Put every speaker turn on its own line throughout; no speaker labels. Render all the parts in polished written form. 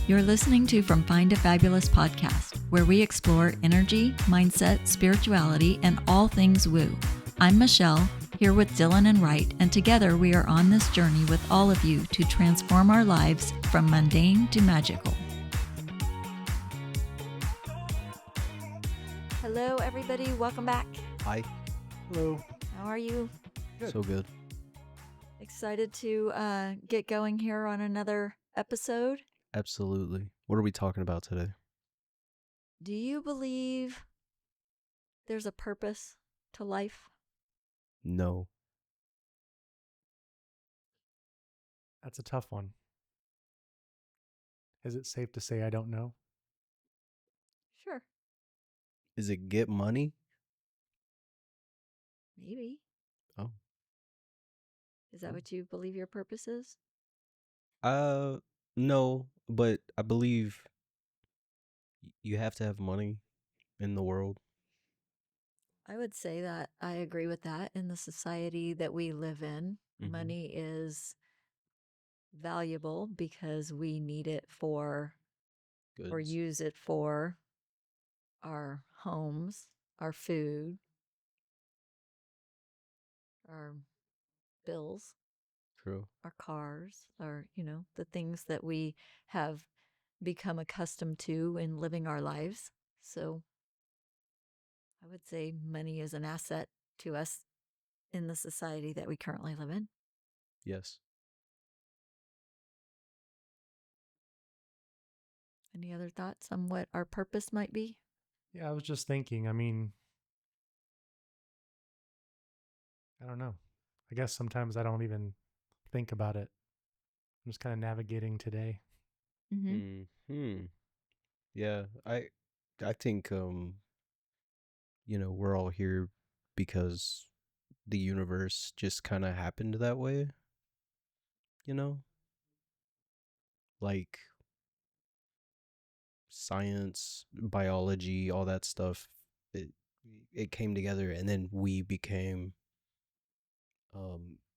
You're listening to From Find to Fabulous podcast, where we explore energy, mindset, spirituality, and all things woo. I'm Michelle, here with Dillon and Wright, and together we are on this journey with all of you to transform our lives from mundane to magical. Hello, everybody. Welcome back.
Hi.
Hello.
How are you?
Good.
So good.
Excited to get going here on another episode.
Absolutely. What are we talking about today?
Do you believe there's a purpose to life?
No.
That's a tough one. Is it safe to say I don't know?
Sure.
Is it get money?
Maybe.
Oh.
Is that what you believe your purpose is?
No, but I believe you have to have money in the world.
I would say that I agree with that. In the society that we live in, money is valuable because we need it for or
Goods.
use it for our homes, our food, our bills,
True.
our cars, our, the things that we have become accustomed to in living our lives. So I would say money is an asset to us in the society that we currently live in.
Yes.
Any other thoughts on what our purpose might be?
Yeah, I was just thinking, I don't know. I guess sometimes I don't even think about it. I'm just kind of navigating today.
Mm-hmm.
Yeah, I think we're all here because the universe just kind of happened that way, you know? Like science, biology, all that stuff. It came together, and then we became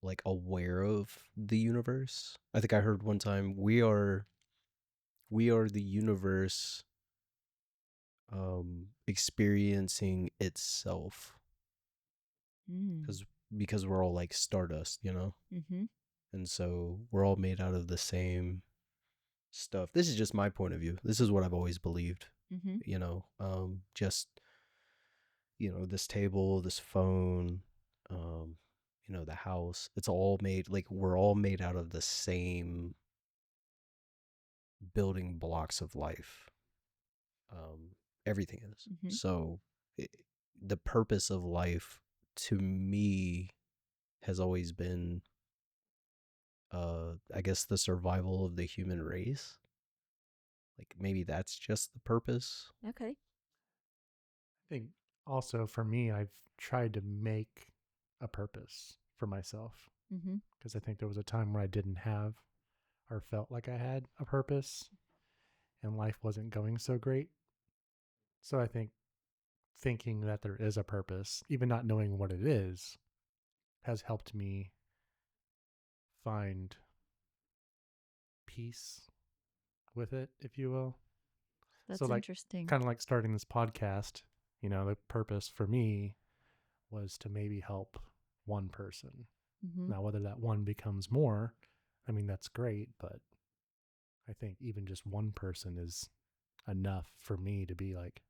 like aware of the universe. I think I heard one time we are the universe experiencing itself because we're all like stardust,
Mm-hmm.
and so we're all made out of the same stuff. This is just my point of view. This is what I've always believed.
Mm-hmm.
Just this table, this phone, the house. It's all made, like, we're all made out of the same building blocks of life. Everything is.
Mm-hmm.
So the purpose of life to me has always been, I guess, the survival of the human race. Like, maybe that's just the purpose.
Okay.
I think also for me, I've tried to make a purpose for myself
Mm-hmm.
because I think there was a time where I didn't have or felt like I had a purpose and life wasn't going so great. So I think thinking that there is a purpose, even not knowing what it is, has helped me find peace with it, if you will.
That's
So, like,
interesting.
kind of like starting this podcast, the purpose for me was to maybe help one person.
Mm-hmm.
Now, whether that one becomes more, that's great, but I think even just one person is enough for me to be like,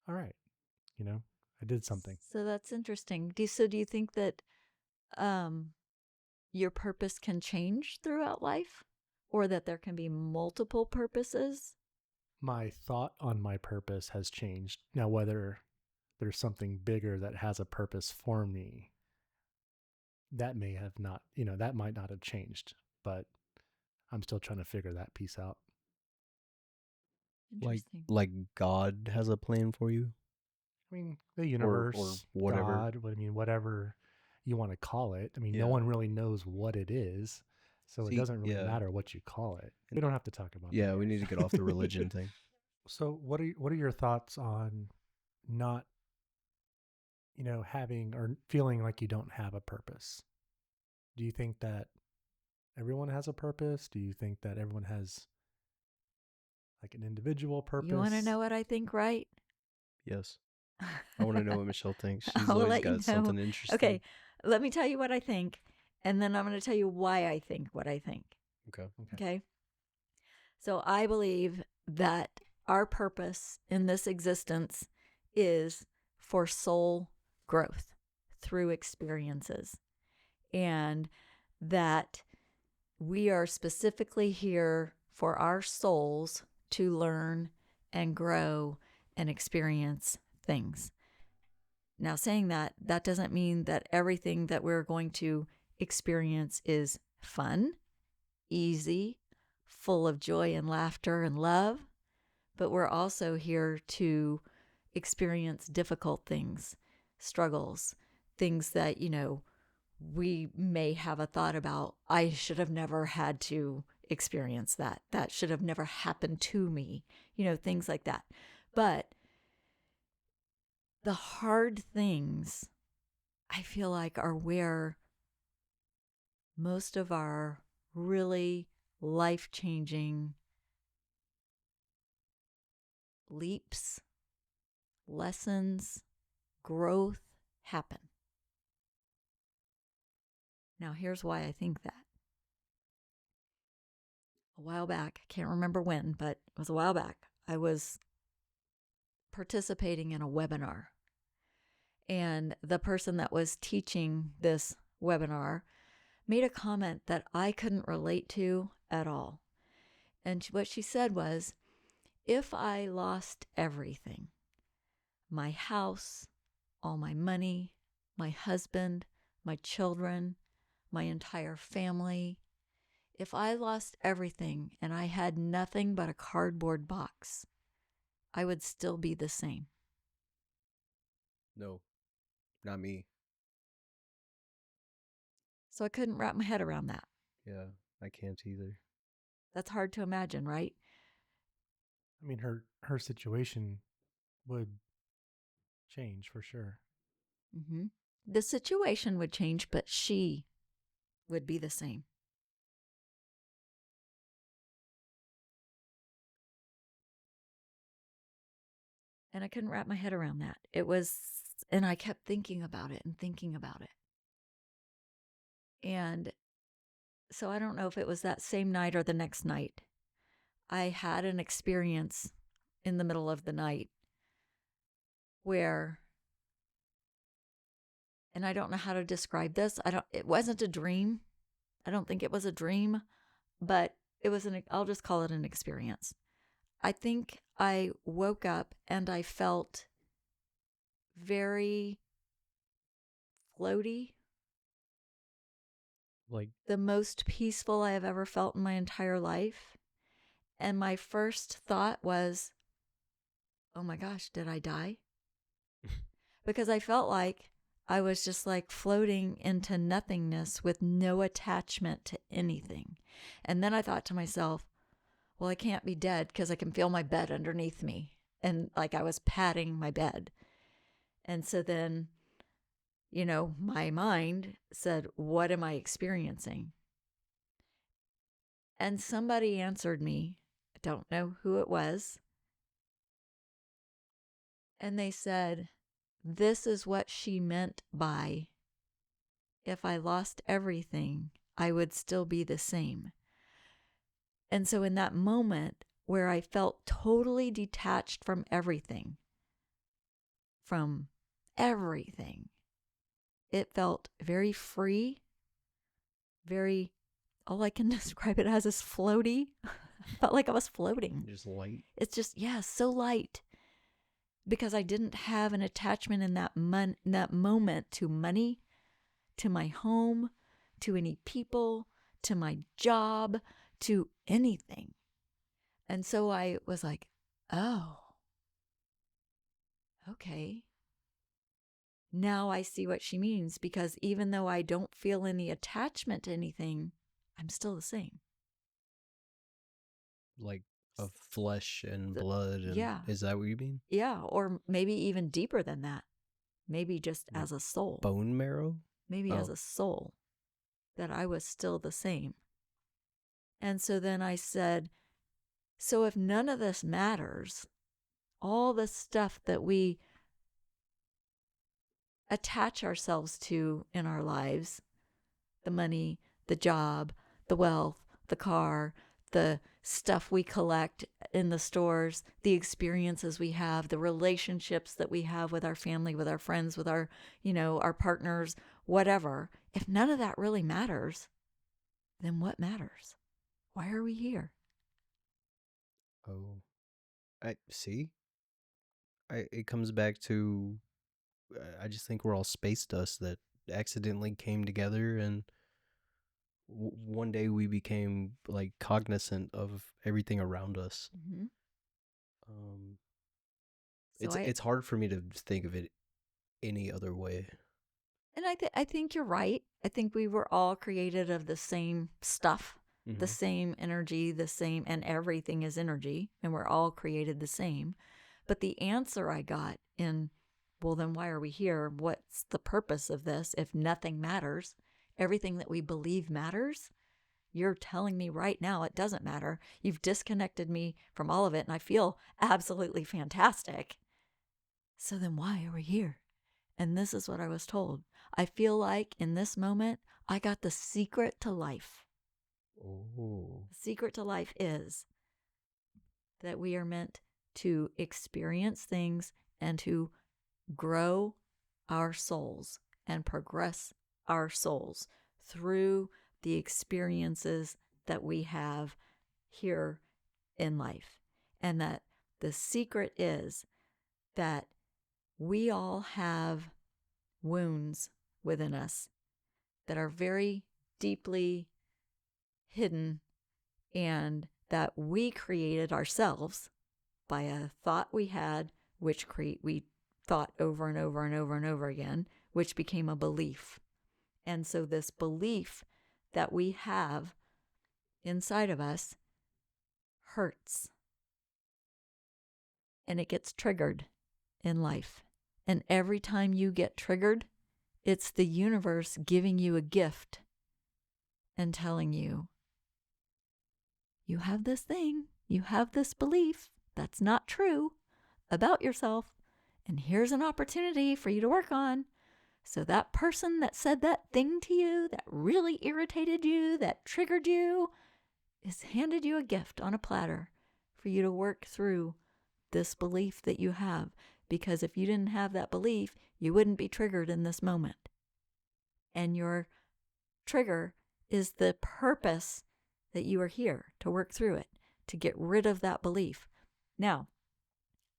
all right, I did something.
So that's interesting. Do you think that your purpose can change throughout life, or that there can be multiple purposes?
My thought on my purpose has changed. Now, whether there's something bigger that has a purpose for me, that may have not, that might not have changed, but I'm still trying to figure that piece out.
Interesting.
Like God has a plan for you,
The
or
universe,
whatever.
God, whatever you want to call it. No
Yeah.
one really knows what it is, so it
See,
doesn't really
yeah.
matter what you call it. We don't have to talk about that.
Yeah, we need to get off the religion thing.
So what are your thoughts on not, having or feeling like you don't have a purpose? Do you think that everyone has a purpose? Do you think that everyone has like an individual purpose.
You want to know what I think, right?
Yes. I want to know what Michelle thinks. She's
I'll
always
let you
got
know.
something interesting.
Okay, let me tell you what I think, and then I'm going to tell you why I think what I think.
Okay.
Okay? So I believe that our purpose in this existence is for soul growth through experiences, and that we are specifically here for our souls to learn and grow and experience things. Now, saying that, that doesn't mean that everything that we're going to experience is fun, easy, full of joy and laughter and love, but we're also here to experience difficult things, struggles, things that, we may have a thought about, I should have never had to experience that. That should have never happened to me, things like that. But the hard things, I feel like, are where most of our really life-changing leaps, lessons, growth happen. Now, here's why I think that. A while back, I can't remember when, but it was a while back, I was participating in a webinar. And the person that was teaching this webinar made a comment that I couldn't relate to at all. And what she said was, if I lost everything, my house, all my money, my husband, my children, my entire family, if I lost everything and I had nothing but a cardboard box, I would still be the same.
No, not me.
So I couldn't wrap my head around that.
Yeah, I can't either.
That's hard to imagine, right?
I mean, her situation would change for sure.
Mm-hmm. The situation would change, but she would be the same. And I couldn't wrap my head around that. And I kept thinking about it and thinking about it. And so I don't know if it was that same night or the next night. I had an experience in the middle of the night where, and I don't know how to describe this. It wasn't a dream. I don't think it was a dream, but I'll just call it an experience. I think I woke up and I felt very floaty.
Like
The most peaceful I have ever felt in my entire life. And my first thought was, oh my gosh, did I die? Because I felt like I was just like floating into nothingness with no attachment to anything. And then I thought to myself, well, I can't be dead because I can feel my bed underneath me. And like I was patting my bed. And so then, my mind said, what am I experiencing? And somebody answered me. I don't know who it was. And they said, this is what she meant by, if I lost everything, I would still be the same. And so in that moment where I felt totally detached from everything, it felt very free, all I can describe it as is floaty. I felt like I was floating.
just light.
It's just, so light. Because I didn't have an attachment in that moment to money, to my home, to any people, to my job, to anything. And so I was like, oh, okay. Now I see what she means, because even though I don't feel any attachment to anything, I'm still the same.
Like of flesh and blood. And,
yeah.
Is that what you mean?
Yeah, or maybe even deeper than that. Maybe just as a soul.
Bone marrow?
Maybe as a soul, that I was still the same. And so then I said, So if none of this matters, all the stuff that we attach ourselves to in our lives, the money, the job, the wealth, the car, the stuff we collect in the stores, the experiences we have, the relationships that we have with our family, with our friends, with our, our partners, whatever. If none of that really matters, then what matters? Why are we here?
Oh, I see. It comes back to I just think we're all space dust that accidentally came together, and one day we became like cognizant of everything around us.
Mm-hmm.
Um,
So
it's hard for me to think of it any other way.
and I think you're right. I think we were all created of the same stuff, the
Mm-hmm.
same energy, the same, and everything is energy, and we're all created the same. But the answer I got in, well, then why are we here? What's the purpose of this if nothing matters? Everything that we believe matters. You're telling me right now it doesn't matter. You've disconnected me from all of it, and I feel absolutely fantastic. So then why are we here? And this is what I was told. I feel like in this moment, I got the secret to life.
Oh,
The secret to life is that we are meant to experience things and to grow our souls and progress our souls through the experiences that we have here in life. And that the secret is that we all have wounds within us that are very deeply hidden and that we created ourselves by a thought we had, which we thought over and over and over and over again, which became a belief. And so this belief that we have inside of us hurts, and it gets triggered in life. And every time you get triggered, it's the universe giving you a gift and telling you, you have this thing, you have this belief that's not true about yourself, and here's an opportunity for you to work on. So that person that said that thing to you that really irritated you, that triggered you, is handed you a gift on a platter for you to work through this belief that you have. Because if you didn't have that belief, you wouldn't be triggered in this moment. And your trigger is the purpose that you are here to work through it, to get rid of that belief. Now,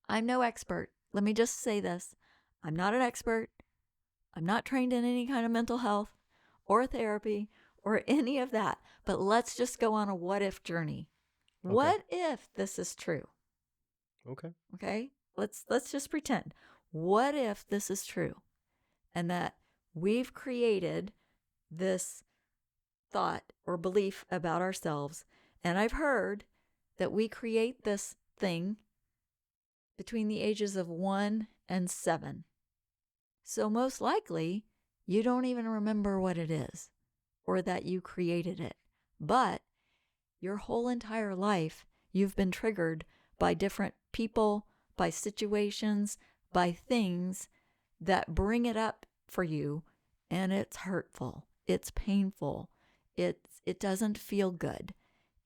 I'm no expert. Let me just say this. I'm not an expert. I'm not trained in any kind of mental health or therapy or any of that. But let's just go on a what if journey.
okay.
What if this is true?
Okay.
Okay? Let's just pretend. What if this is true? And that we've created this thought or belief about ourselves. And I've heard that we create this thing between the ages of 1 and 7. So most likely, you don't even remember what it is or that you created it. But your whole entire life, you've been triggered by different people, by situations, by things that bring it up for you, and it's hurtful. It's painful. It doesn't feel good.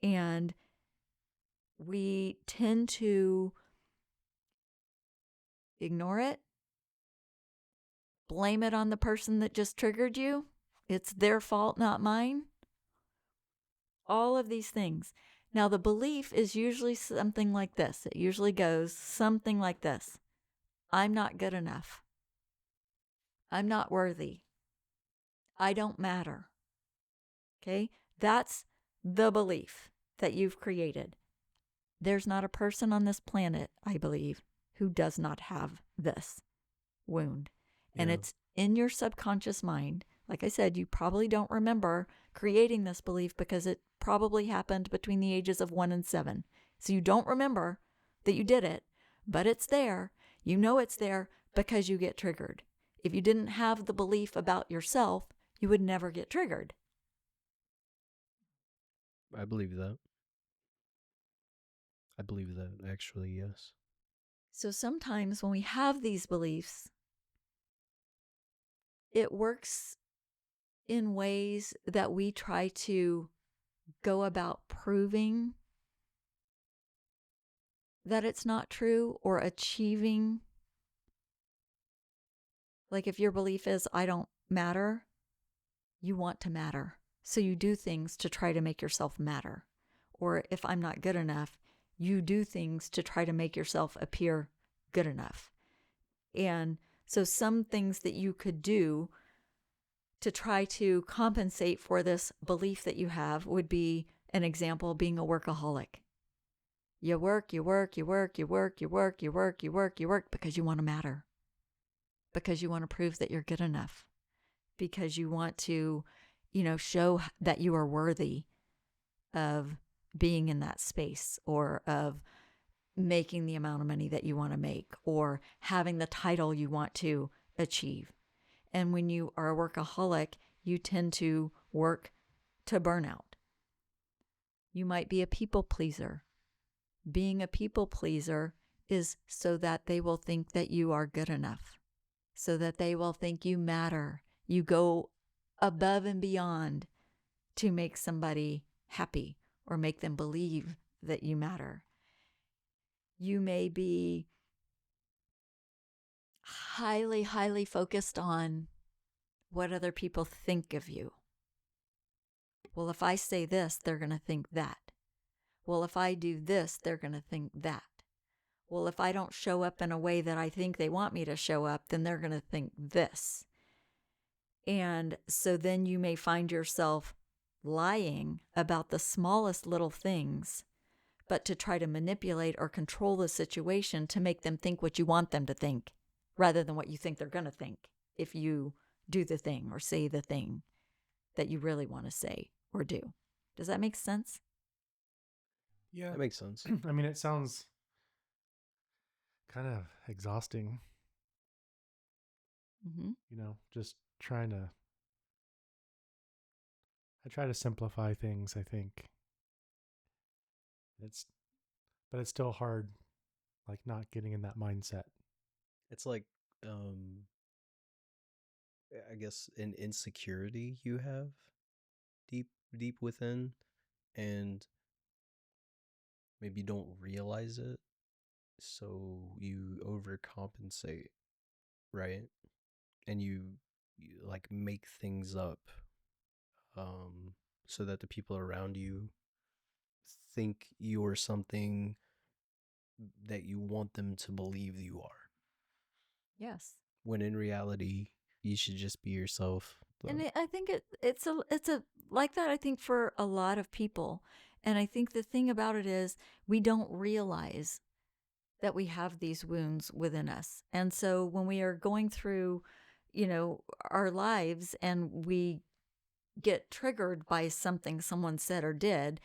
And we tend to ignore it, blame it on the person that just triggered you. It's their fault, not mine. All of these things. Now, the belief is usually something like this. It usually goes something like this. I'm not good enough. I'm not worthy. I don't matter. Okay? That's the belief that you've created. There's not a person on this planet, I believe, who does not have this wound. And
Yeah.
it's in your subconscious mind. Like I said, you probably don't remember creating this belief because it probably happened between the ages of 1 and 7. So you don't remember that you did it, but it's there. You know it's there because you get triggered. If you didn't have the belief about yourself, you would never get triggered.
I believe that. I believe that, actually, yes.
So sometimes when we have these beliefs, it works in ways that we try to go about proving that it's not true or achieving. Like if your belief is, I don't matter, you want to matter. So you do things to try to make yourself matter. Or if I'm not good enough, you do things to try to make yourself appear good enough. And so some things that you could do to try to compensate for this belief that you have would be, an example, being a workaholic. You work because you want to matter. Because you want to prove that you're good enough. Because you want to, show that you are worthy of being in that space, or of making the amount of money that you want to make, or having the title you want to achieve. And when you are a workaholic, you tend to work to burnout. You might be a people pleaser. Being a people pleaser is so that they will think that you are good enough, so that they will think you matter. You go above and beyond to make somebody happy or make them believe that you matter. You may be highly, highly focused on what other people think of you. Well, if I say this, they're going to think that. Well, if I do this, they're going to think that. Well, if I don't show up in a way that I think they want me to show up, then they're going to think this. And so then you may find yourself lying about the smallest little things, but to try to manipulate or control the situation to make them think what you want them to think, rather than what you think they're going to think if you do the thing or say the thing that you really want to say or do. Does that make sense?
Yeah.
That makes sense.
I mean, it sounds kind of exhausting,
Mm-hmm.
just I try to simplify things, I think. But it's still hard, like not getting in that mindset.
It's like, I guess, an insecurity you have deep within, and maybe you don't realize it, so you overcompensate, right? And you like make things up, so that the people around you think you're something that you want them to believe you are,
Yes.
when in reality you should just be yourself.
And I think it's a like that, I think, for a lot of people. And I think the thing about it is we don't realize that we have these wounds within us. And so when we are going through, our lives and we get triggered by something someone said or did,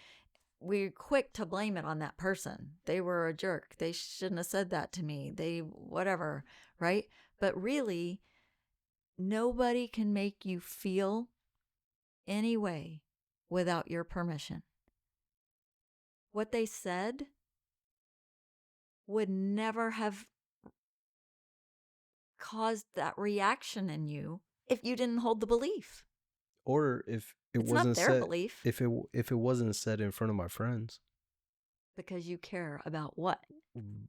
we're quick to blame it on that person. They were a jerk. They shouldn't have said that to me. They whatever, right? But really, nobody can make you feel any way without your permission. What they said would never have caused that reaction in you if you didn't hold the belief.
Or if it
It's
wasn't
not their
said,
belief.
if it wasn't said in front of my friends,
Because you care about what?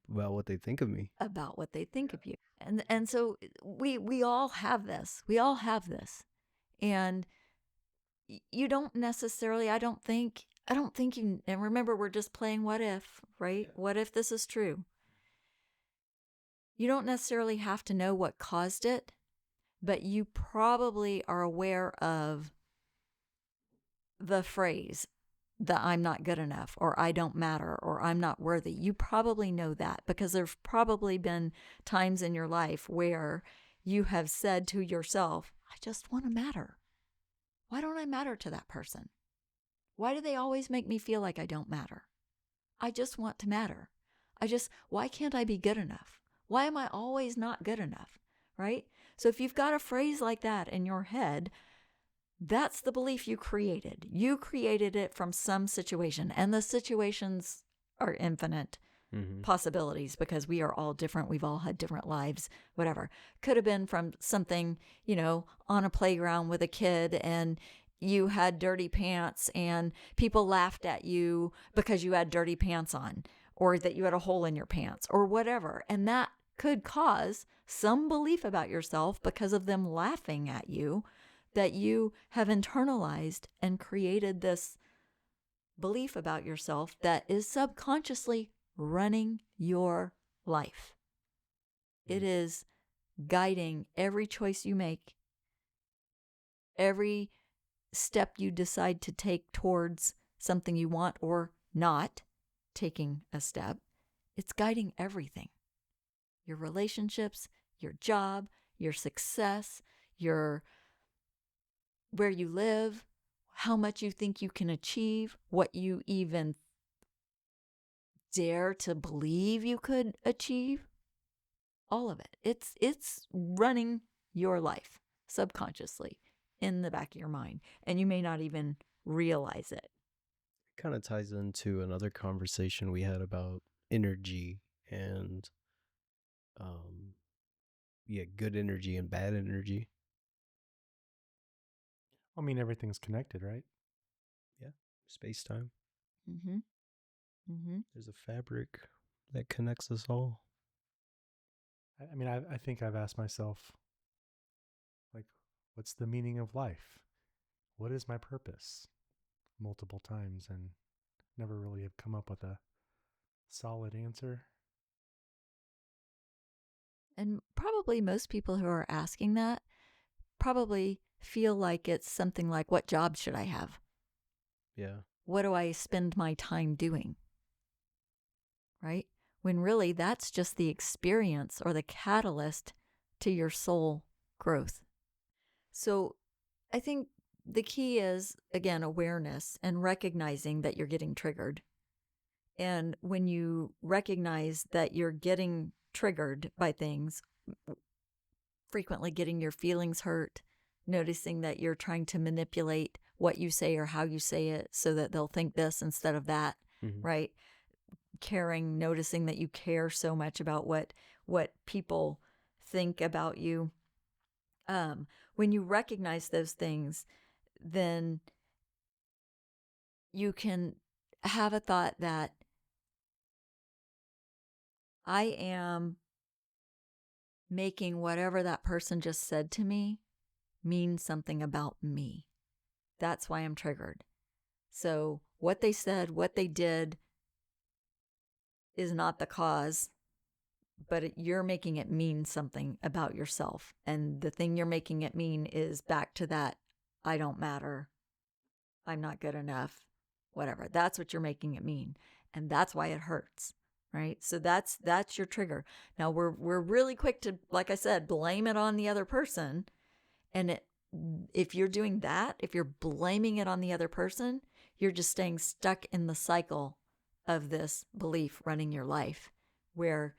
about what they think of me.
About what they think of you. And so we all have this. We all have this. And you don't necessarily, I don't think you, and remember, we're just playing what if, right? What if this is true? You don't necessarily have to know what caused it, but you probably are aware of the phrase that I'm not good enough, or I don't matter, or I'm not worthy. You probably know that because there's probably been times in your life where you have said to yourself, I just want to matter. Why don't I matter to that person? Why do they always make me feel like I don't matter? I just want to matter. Why can't I be good enough? Why am I always not good enough? Right? So if you've got a phrase like that in your head, that's the belief you created. You created it from some situation, and the situations are infinite possibilities because we are all different. We've all had different lives, whatever. Could have been from something, on a playground with a kid and you had dirty pants and people laughed at you because you had dirty pants on, or that you had a hole in your pants or whatever. And that could cause some belief about yourself because of them laughing at you that you have internalized and created this belief about yourself that is subconsciously running your life. It is guiding every choice you make, every step you decide to take towards something you want or not taking a step. It's guiding everything. Your relationships, your job, your success, where you live, how much you think you can achieve, what you even dare to believe you could achieve. All of it. It's running your life subconsciously in the back of your mind, and you may not even realize it.
It kind of ties into another conversation we had about energy and good energy and bad energy.
I mean, everything's connected, right?
Yeah, space-time.
Mm-hmm.
There's a fabric that connects us all.
I mean, I think I've asked myself, like, what's the meaning of life? What is my purpose? Multiple times, and never really have come up with a solid answer.
And probably most people who are asking that probably feel like it's something like, what job should I have?
Yeah.
What do I spend my time doing? Right? When really that's just the experience or the catalyst to your soul growth. So I think the key is, again, awareness and recognizing that you're getting triggered. And when you recognize that you're getting triggered by things, frequently getting your feelings hurt, noticing that you're trying to manipulate what you say or how you say it so that they'll think this instead of that, right? Caring, noticing that you care so much about what people think about you. When you recognize those things, then you can have a thought that I am making whatever that person just said to me mean something about me. That's why I'm triggered. So what they said, what they did is not the cause, but you're making it mean something about yourself. And the thing you're making it mean is back to that, I don't matter, I'm not good enough, whatever. That's what you're making it mean. And that's why it hurts, right? So that's your trigger. Now we're really quick to, like I said, blame it on the other person. And if you're doing that, if you're blaming it on the other person, you're just staying stuck in the cycle of this belief running your life where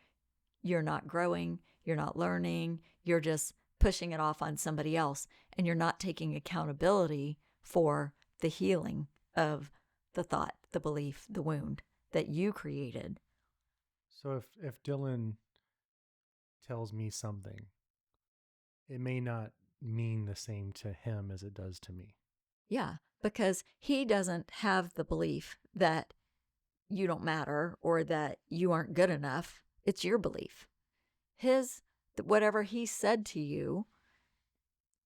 you're not growing, you're not learning, you're just pushing it off on somebody else, and you're not taking accountability for the healing of the thought, the belief, the wound that you created.
So if Dillon tells me something, it may not mean the same to him as it does to me.
Yeah, because he doesn't have the belief that you don't matter or that you aren't good enough. It's your belief. Whatever he said to you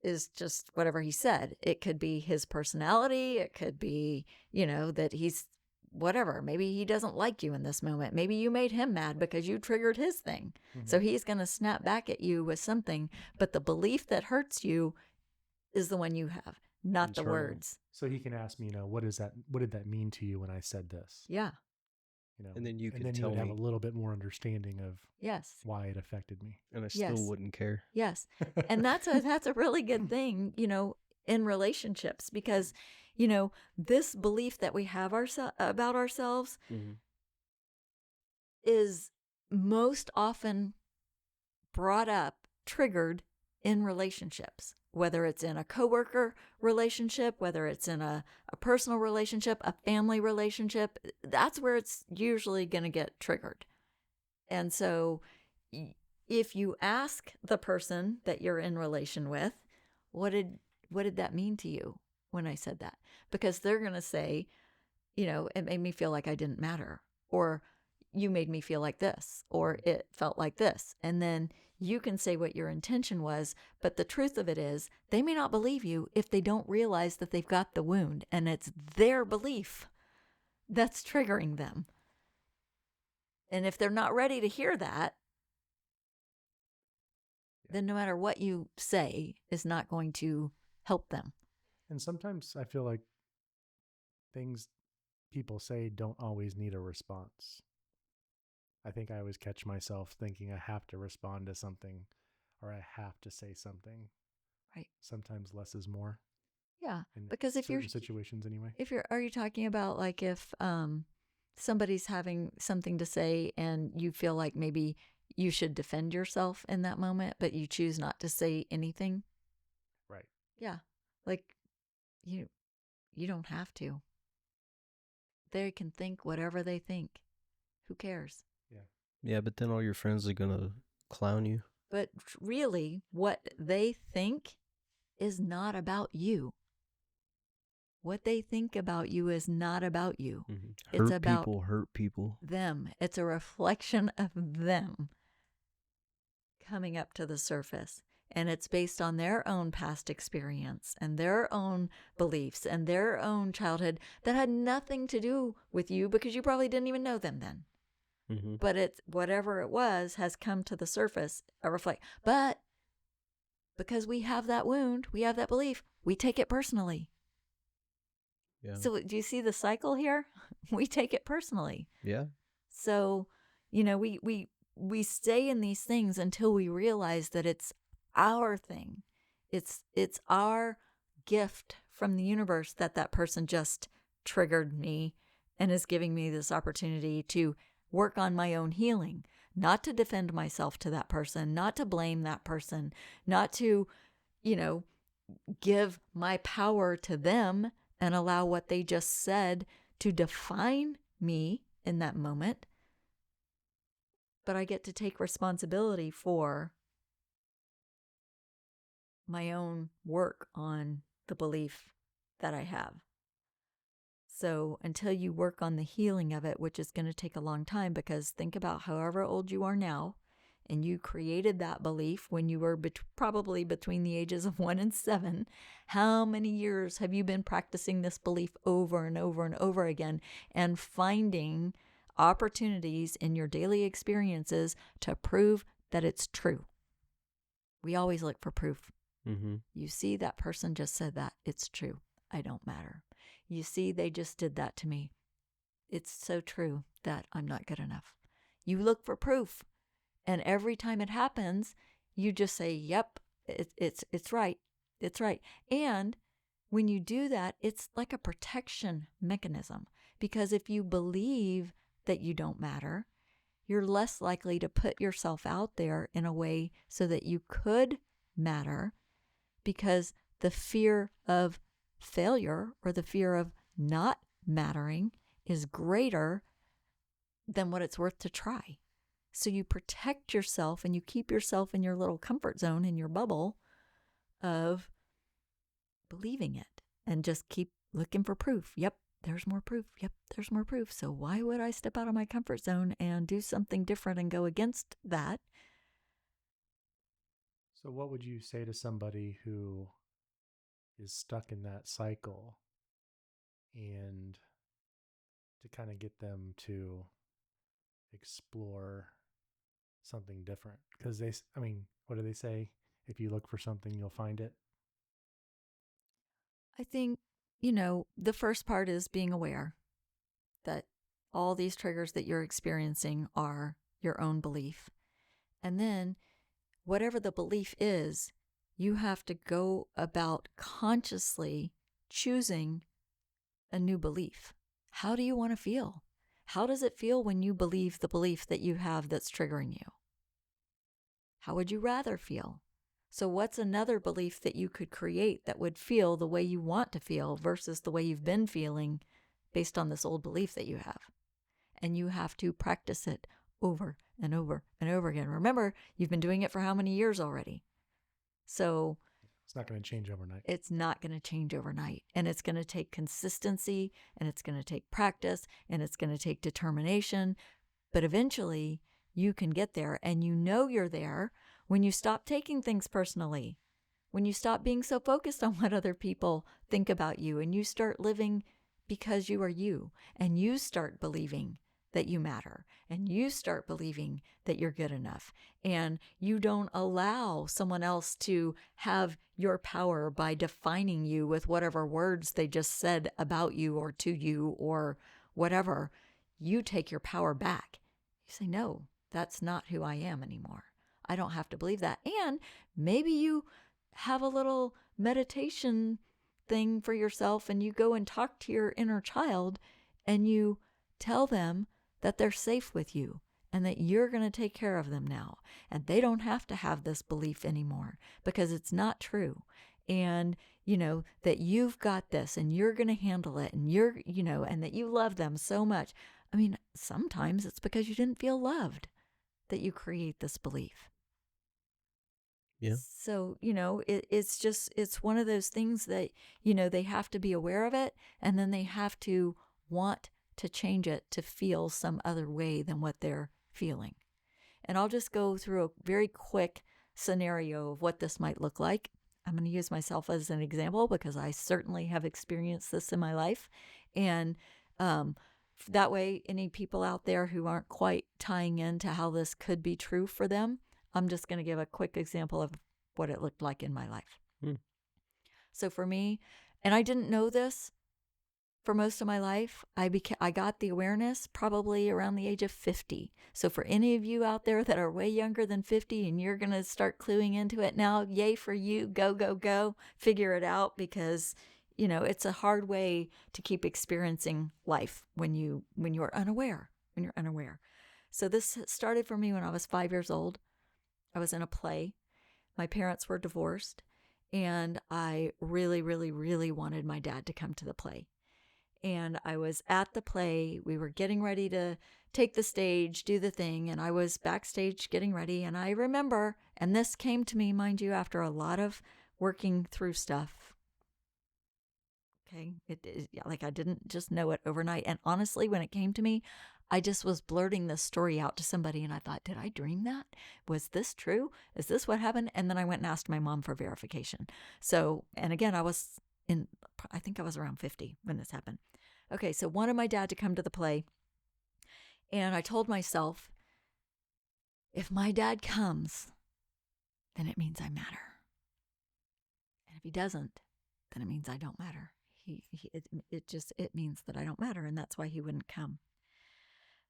is just whatever he said. It could be his personality. It could be, that he's whatever. Maybe he doesn't like you in this moment. Maybe you made him mad because you triggered his thing. So he's going to snap back at you with something. But the belief that hurts you is the one you have, not
Internal.
The words.
So he can ask me, what is that? What did that mean to you when I said this?
Yeah.
And then you
and
could
then
tell
you would
me.
have a little bit more understanding of
Yes.
why it affected me.
And I still wouldn't care.
Yes. And that's a really good thing, in relationships, because, this belief that we have about ourselves is most often brought up, triggered in relationships whether it's in a coworker relationship, whether it's in a personal relationship, a family relationship, that's where it's usually going to get triggered. And so if you ask the person that you're in relation with, what did that mean to you when I said that? Because they're going to say, it made me feel like I didn't matter, or you made me feel like this, or it felt like this. And then you can say what your intention was, but the truth of it is they may not believe you if they don't realize that they've got the wound and it's their belief that's triggering them. And if they're not ready to hear that, then no matter what you say is not going to help them.
And sometimes I feel like things people say don't always need a response. I think I always catch myself thinking I have to respond to something or I have to say something.
Right.
Sometimes less is more.
Yeah.
In
Because if
certain situations anyway.
Are you talking about like if somebody's having something to say and you feel like maybe you should defend yourself in that moment, but you choose not to say anything?
Right.
Yeah. Like you don't have to. They can think whatever they think. Who cares?
Yeah, but then all your friends are gonna clown you.
But really, what they think is not about you. What they think about you is not about you.
Mm-hmm.
It's about
hurt people.
them. It's a reflection of them coming up to the surface. And it's based on their own past experience and their own beliefs and their own childhood that had nothing to do with you because you probably didn't even know them then.
Mm-hmm.
But it's whatever it was has come to the surface, But because we have that wound, we have that belief, we take it personally.
Yeah.
So do you see the cycle here? We take it personally.
Yeah.
So, we stay in these things until we realize that it's our thing. It's our gift from the universe that person just triggered me and is giving me this opportunity to work on my own healing, not to defend myself to that person, not to blame that person, not to, give my power to them and allow what they just said to define me in that moment. But I get to take responsibility for my own work on the belief that I have. So until you work on the healing of it, which is going to take a long time, because think about however old you are now, and you created that belief when you were probably between the ages of 1 and 7, how many years have you been practicing this belief over and over and over again and finding opportunities in your daily experiences to prove that it's true? We always look for proof.
Mm-hmm.
You see, that person just said that. It's true. I don't matter. You see, they just did that to me. It's so true that I'm not good enough. You look for proof. And every time it happens, you just say, yep, it's right. It's right. And when you do that, it's like a protection mechanism. Because if you believe that you don't matter, you're less likely to put yourself out there in a way so that you could matter, because the fear of failure or the fear of not mattering is greater than what it's worth to try. So you protect yourself and you keep yourself in your little comfort zone, in your bubble of believing it, and just keep looking for proof. Yep, there's more proof. Yep, there's more proof. So why would I step out of my comfort zone and do something different and go against that?
So what would you say to somebody who is stuck in that cycle, and to kind of get them to explore something different? Because what do they say? If you look for something, you'll find it.
I think, the first part is being aware that all these triggers that you're experiencing are your own belief. And then whatever the belief is, you have to go about consciously choosing a new belief. How do you want to feel? How does it feel when you believe the belief that you have that's triggering you? How would you rather feel? So what's another belief that you could create that would feel the way you want to feel versus the way you've been feeling based on this old belief that you have? And you have to practice it over and over and over again. Remember, you've been doing it for how many years already? So
it's not going to change overnight.
It's not going to change overnight. And it's going to take consistency, and it's going to take practice, and it's going to take determination. But eventually you can get there, and you know you're there when you stop taking things personally, when you stop being so focused on what other people think about you, and you start living because you are you, and you start believing that you matter, and you start believing that you're good enough, and you don't allow someone else to have your power by defining you with whatever words they just said about you or to you or whatever. You take your power back. You say, no, that's not who I am anymore. I don't have to believe that. And maybe you have a little meditation thing for yourself, and you go and talk to your inner child, and you tell them that they're safe with you and that you're going to take care of them now. And they don't have to have this belief anymore because it's not true. And, that you've got this and you're going to handle it, and and that you love them so much. I mean, sometimes it's because you didn't feel loved that you create this belief.
Yeah.
So, it's one of those things that, they have to be aware of it, and then they have to want to change it to feel some other way than what they're feeling. And I'll just go through a very quick scenario of what this might look like. I'm going to use myself as an example because I certainly have experienced this in my life. And that way, any people out there who aren't quite tying into how this could be true for them, I'm just going to give a quick example of what it looked like in my life. So for me, and I didn't know this for most of my life, I got the awareness probably around the age of 50. So for any of you out there that are way younger than 50 and you're going to start cluing into it now, yay for you. Go, go, go. Figure it out, because it's a hard way to keep experiencing life when you're unaware. So this started for me when I was 5 years old. I was in a play. My parents were divorced, and I really, really, really wanted my dad to come to the play. And I was at the play. We were getting ready to take the stage, do the thing, and I was backstage getting ready. And I remember, and this came to me, mind you, after a lot of working through stuff. Okay, I didn't just know it overnight. And honestly, when it came to me, I just was blurting this story out to somebody, and I thought, did I dream that? Was this true? Is this what happened? And then I went and asked my mom for verification. So, and again, I think I was around 50 when this happened. Okay, so wanted my dad to come to the play, and I told myself, if my dad comes, then it means I matter. And if he doesn't, then it means I don't matter. It means that I don't matter, and that's why he wouldn't come.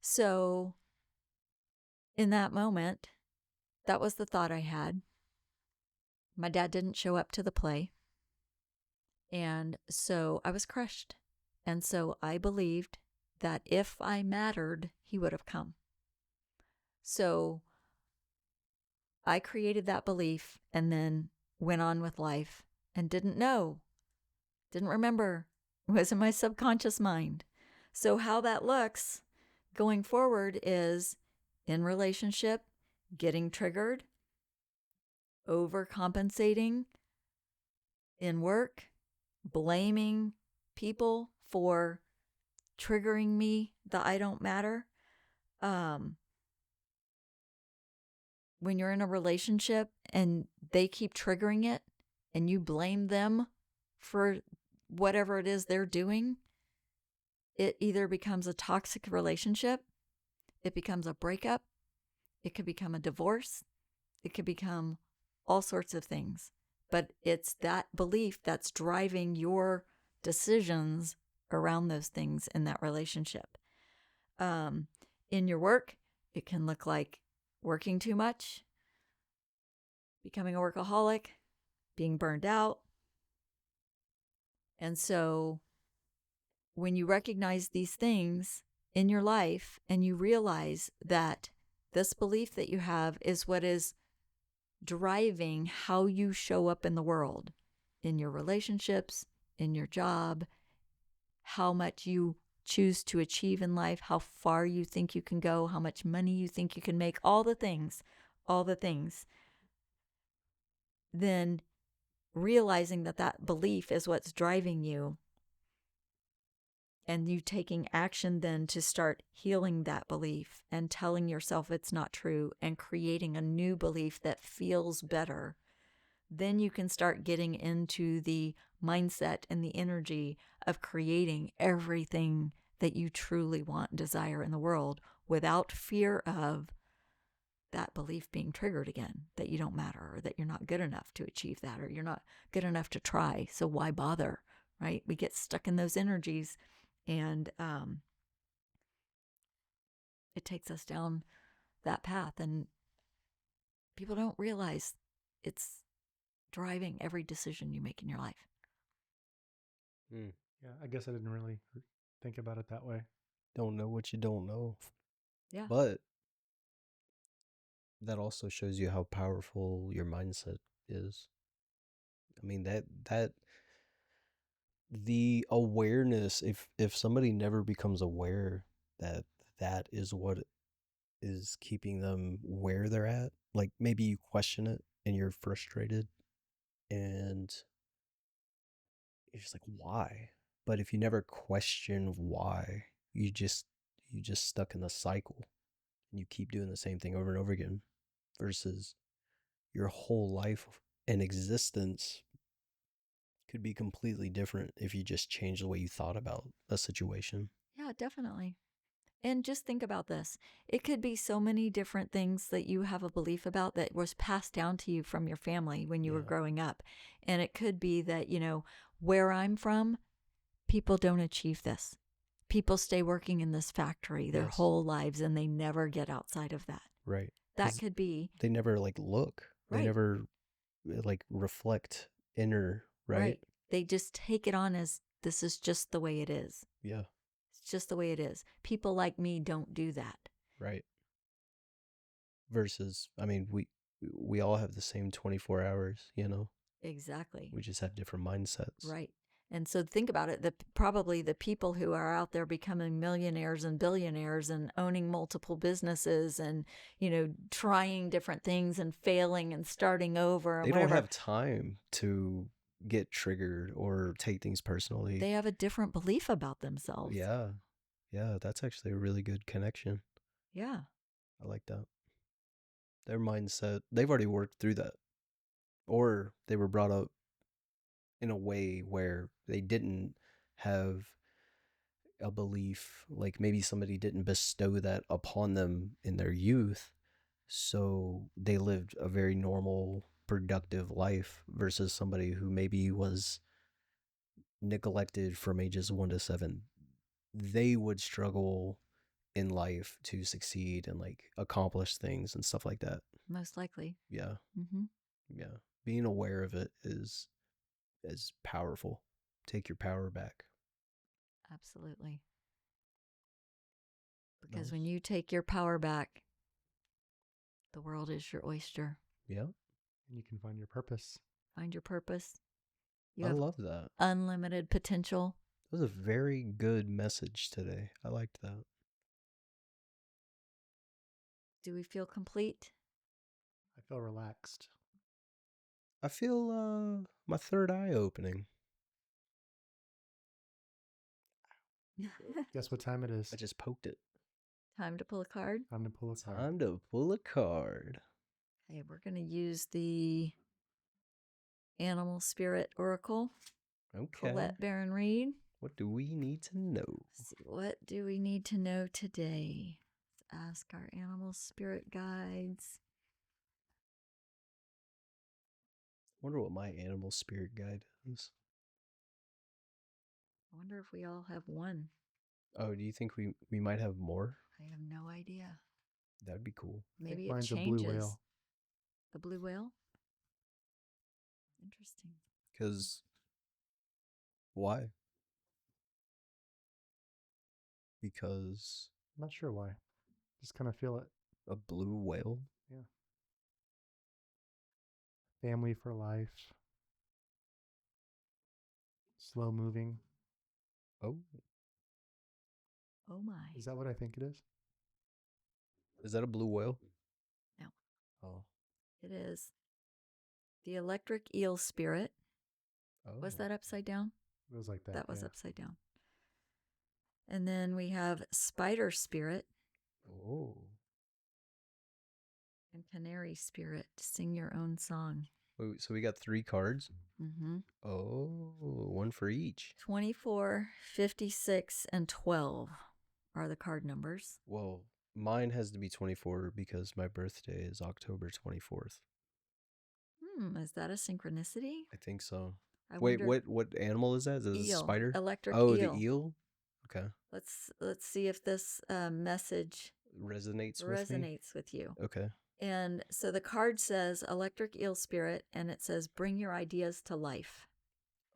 So in that moment, that was the thought I had. My dad didn't show up to the play, and so I was crushed. And so I believed that if I mattered, he would have come. So I created that belief and then went on with life and didn't remember. It was in my subconscious mind. So how that looks going forward is in relationship, getting triggered, overcompensating, in work, blaming people for triggering me that I don't matter. When you're in a relationship and they keep triggering it and you blame them for whatever it is they're doing, it either becomes a toxic relationship, it becomes a breakup, it could become a divorce, it could become all sorts of things. But it's that belief that's driving your decisions around those things in that relationship. In your work, it can look like working too much, becoming a workaholic, being burned out. And so when you recognize these things in your life and you realize that this belief that you have is what is driving how you show up in the world, in your relationships, in your job, how much you choose to achieve in life, how far you think you can go, how much money you think you can make, all the things, then realizing that that belief is what's driving you, and you taking action then to start healing that belief and telling yourself it's not true and creating a new belief that feels better, then you can start getting into the mindset and the energy of creating everything that you truly want and desire in the world without fear of that belief being triggered again, that you don't matter or that you're not good enough to achieve that or you're not good enough to try. So why bother, right? We get stuck in those energies, and it takes us down that path. And people don't realize it's driving every decision you make in your life.
Yeah, I guess I didn't really think about it that way.
Don't know what you don't know.
Yeah.
But that also shows you how powerful your mindset is. I mean, that the awareness, if somebody never becomes aware that that is what is keeping them where they're at, like maybe you question it and you're frustrated and you're just like, why? But if you never question why, you just stuck in the cycle and you keep doing the same thing over and over again, versus your whole life and existence could be completely different if you just change the way you thought about a situation.
Yeah, definitely. And just think about this. It could be so many different things that you have a belief about that was passed down to you from your family when you were
Yeah.
growing up. And it could be that, where I'm from, people don't achieve this. People stay working in this factory their
Yes.
whole lives and they never get outside of that.
Right.
That
'Cause
could be,
they never like look. They
right,
never like reflect inner, right?
right. They just take it on as this is just the way it is.
Yeah.
It's just the way it is. People like me don't do that.
Right. Versus, I mean, we all have the same 24 hours, you know.
Exactly.
We just have different mindsets.
Right. And so think about it, probably the people who are out there becoming millionaires and billionaires and owning multiple businesses and, trying different things and failing and starting over and
They don't
whatever.
have time to get triggered or take things personally.
They have a different belief about themselves.
Yeah. Yeah, that's actually a really good connection.
Yeah.
I like that. Their mindset, they've already worked through that. Or they were brought up in a way where they didn't have a belief, like maybe somebody didn't bestow that upon them in their youth, so they lived a very normal, productive life, versus somebody who maybe was neglected from ages 1 to 7. They would struggle in life to succeed and like accomplish things and stuff like that.
Most likely.
Yeah.
Mm-hmm.
Yeah. Being aware of it is powerful. Take your power back.
Absolutely. Because
Nice.
when you take your power back, the world is your oyster.
Yeah.
And you can find your purpose.
Find your purpose. You
I
have
love that.
unlimited potential.
That was a very good message today. I liked that.
Do we feel complete?
I feel relaxed.
I feel my third eye opening.
Guess what time it is?
I just poked it.
Time to pull a card.
Time to pull a card.
Time to pull a card.
Okay, we're going to use the Animal Spirit Oracle.
Okay.
Colette Baron Reed.
What do we need to know?
Let's see, what do we need to know today? Let's ask our animal spirit guides.
I wonder what my animal spirit guide is.
I wonder if we all have one.
Oh, do you think we might have more?
I have no idea.
That'd be cool.
Maybe it
mine's
changes.
a blue whale.
The blue whale? Interesting.
Because why? Because
I'm not sure why. Just kind of feel it.
a blue whale?
Yeah. family for life, slow moving.
Oh,
Oh my.
Is that what I think it is?
is that a blue whale?
No.
Oh.
It is the electric eel spirit.
Oh.
Was that upside down?
It was like that.
That was
yeah.
upside down. And then we have spider spirit
Oh.
and canary spirit. Sing your own song.
Wait, so we got 3 cards?
Mm-hmm.
Oh, one for each.
24, 56, and 12 are the card numbers.
Well, mine has to be 24 because my birthday is October 24th.
Is that a synchronicity?
I think so.
I
Wait,
wonder.
what animal is that? Is it a
Eel.
spider?
Electric
oh,
eel.
the eel? Okay.
Let's see if this message
Resonates
with you.
Okay.
And so the card says electric eel spirit, and it says bring your ideas to life.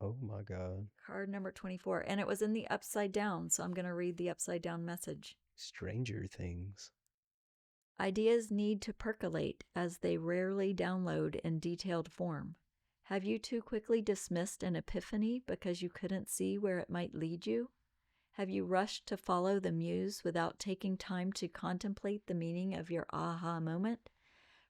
Oh my God.
Card number 24. And it was in the upside down, so I'm going to read the upside down message.
Stranger Things.
Ideas need to percolate as they rarely download in detailed form. Have you too quickly dismissed an epiphany because you couldn't see where it might lead you? Have you rushed to follow the muse without taking time to contemplate the meaning of your aha moment?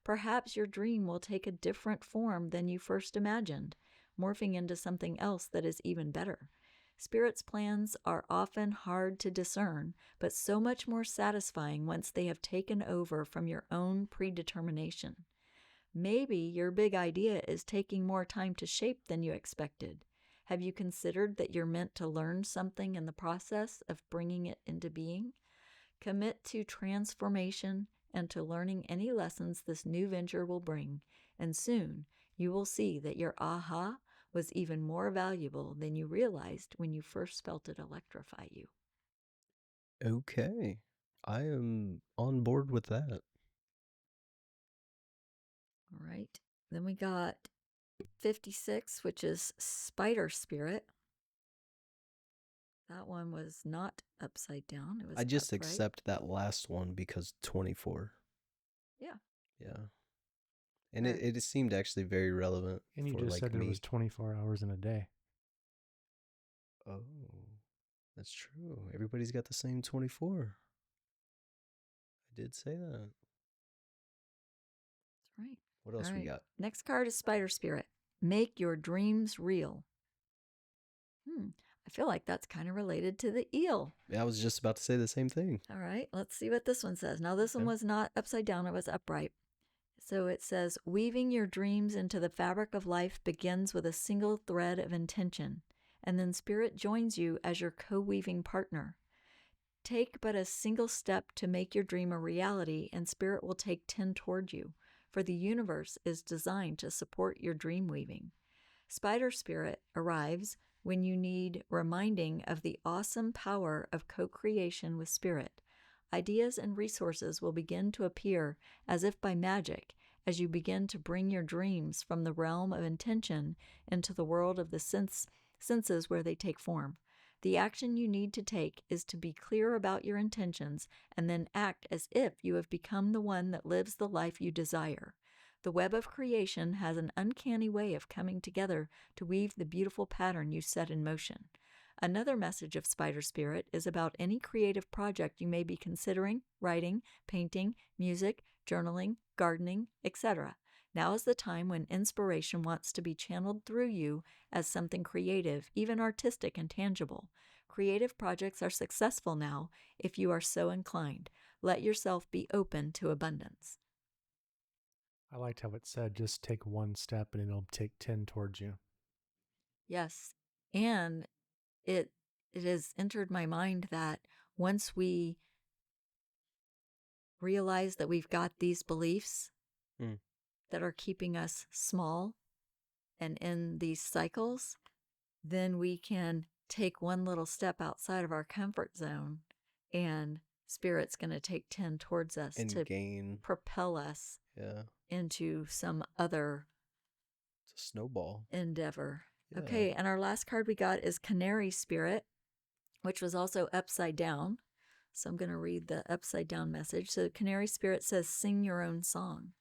Perhaps your dream will take a different form than you first imagined, morphing into something else that is even better. Spirit's plans are often hard to discern, but so much more satisfying once they have taken over from your own predetermination. Maybe your big idea is taking more time to shape than you expected. Have you considered that you're meant to learn something in the process of bringing it into being? Commit to transformation and to learning any lessons this new venture will bring, and soon you will see that your aha was even more valuable than you realized when you first felt it electrify you.
Okay. I am on board with that.
All right. Then we got 56, which is spider spirit. That one was not upside down. It was
I just
upright.
accept that last one because 24.
Yeah.
Yeah. And it seemed actually very relevant
And you
for
just
like
said there
me.
was 24 hours in a day.
Oh, that's true. Everybody's got the same 24. I did say that.
That's right.
What else
All
we
right.
got?
Next card is spider spirit. Make your dreams real. I feel like that's kind of related to the eel.
Yeah, I was just about to say the same thing.
All right, let's see what this one says. Now, this one
Okay.
was not upside down, it was upright. So it says, weaving your dreams into the fabric of life begins with a single thread of intention, and then spirit joins you as your co-weaving partner. Take but a single step to make your dream a reality, and spirit will take 10 toward you, for the universe is designed to support your dream weaving. Spider spirit arrives when you need reminding of the awesome power of co-creation with spirit. Ideas and resources will begin to appear as if by magic as you begin to bring your dreams from the realm of intention into the world of the senses where they take form. The action you need to take is to be clear about your intentions and then act as if you have become the one that lives the life you desire. The web of creation has an uncanny way of coming together to weave the beautiful pattern you set in motion. Another message of spider spirit is about any creative project you may be considering, writing, painting, music, journaling, gardening, etc. Now is the time when inspiration wants to be channeled through you as something creative, even artistic and tangible. Creative projects are successful now if you are so inclined. Let yourself be open to abundance.
I liked how it said just take one step and it'll take 10 towards you.
Yes. And it has entered my mind that once we realize that we've got these beliefs that are keeping us small and in these cycles, then we can take one little step outside of our comfort zone, and spirit's going to take 10 towards us
And
to
gain.
propel us into some other
It's a snowball
endeavor.
Yeah.
Okay, and our last card we got is Canary Spirit, which was also upside down. So I'm going to read the upside down message. So Canary Spirit says, sing your own song.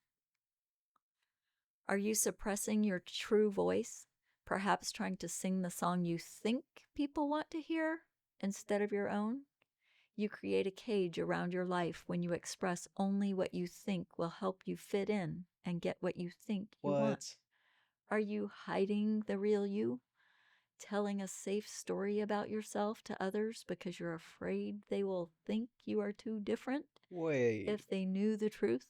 Are you suppressing your true voice? Perhaps trying to sing the song you think people want to hear instead of your own? You create a cage around your life when you express only what you think will help you fit in and get what you think you want. Are you hiding the real you? Telling a safe story about yourself to others because you're afraid they will think you are too different
Wait.
if they knew the truth?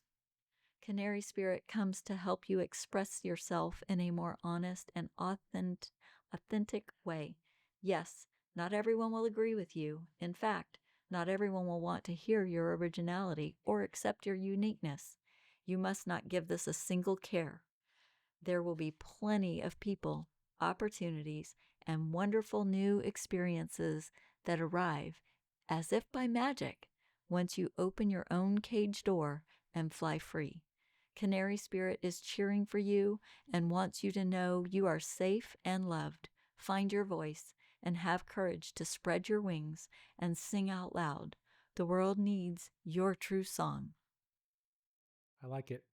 Canary Spirit comes to help you express yourself in a more honest and authentic way. Yes, not everyone will agree with you. In fact, not everyone will want to hear your originality or accept your uniqueness. You must not give this a single care. There will be plenty of people, opportunities, and wonderful new experiences that arrive as if by magic once you open your own cage door and fly free. Canary Spirit is cheering for you and wants you to know you are safe and loved. Find your voice and have courage to spread your wings and sing out loud. The world needs your true song.
I like it.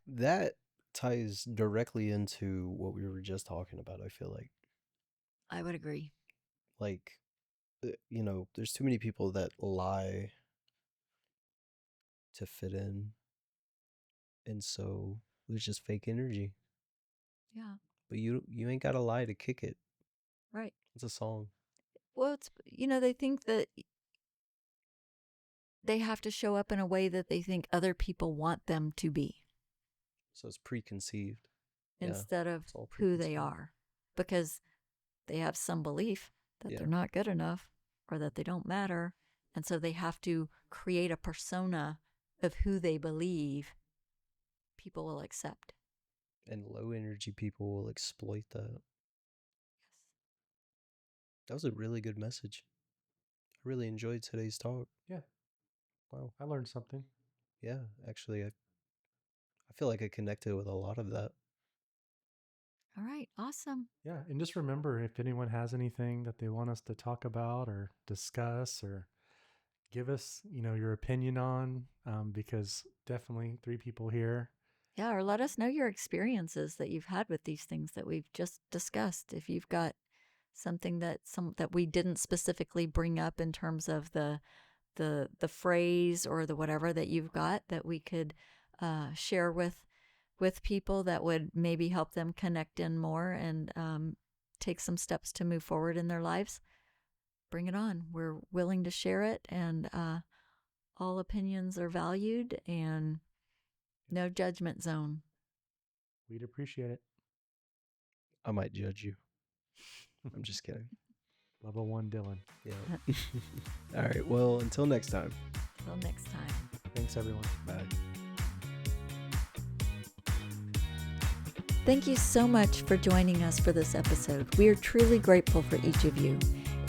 That ties directly into what we were just talking about, I feel like.
I would agree.
Like, there's too many people that lie to fit in. And so there's just fake energy.
Yeah.
But you ain't got to lie to kick it.
Right.
It's a song.
Well, it's, they think that they have to show up in a way that they think other people want them to be.
So it's preconceived.
Instead of who they are. Because they have some belief that they're not good enough or that they don't matter. And so they have to create a persona of who they believe people will accept.
And low energy people will exploit that. Yes. That was a really good message. I really enjoyed today's talk.
Yeah.
Wow.
I learned something.
Yeah, actually, I feel like I connected with a lot of that.
All right, awesome.
Yeah, and just remember, if anyone has anything that they want us to talk about or discuss or give us, your opinion on, because definitely 3 people here.
Yeah, or let us know your experiences that you've had with these things that we've just discussed. If you've got something that we didn't specifically bring up in terms of the phrase or the whatever that you've got that we could share with people that would maybe help them connect in more and take some steps to move forward in their lives, bring it on. We're willing to share it, and all opinions are valued and no judgment zone.
We'd appreciate it.
I might judge you. I'm just kidding.
Level 1 Dillon.
Yeah. All right. Well, until next time.
Until next time.
Thanks, everyone.
Bye.
Thank you so much for joining us for this episode. We are truly grateful for each of you.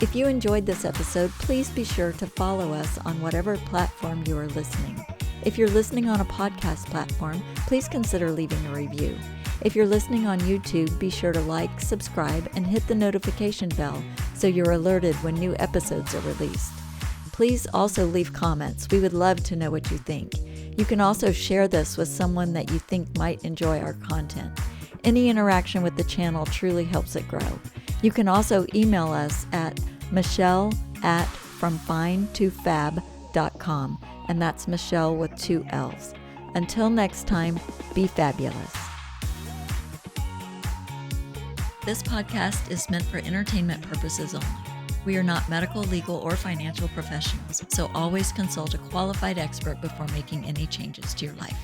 If you enjoyed this episode, please be sure to follow us on whatever platform you are listening. If you're listening on a podcast platform, please consider leaving a review. If you're listening on YouTube, be sure to like, subscribe, and hit the notification bell so you're alerted when new episodes are released. Please also leave comments. We would love to know what you think. You can also share this with someone that you think might enjoy our content. Any interaction with the channel truly helps it grow. You can also email us at michelle@fromfinetofab.com, and that's Michelle with 2 L's. Until next time, be fabulous. This podcast is meant for entertainment purposes only. We are not medical, legal, or financial professionals, so always consult a qualified expert before making any changes to your life.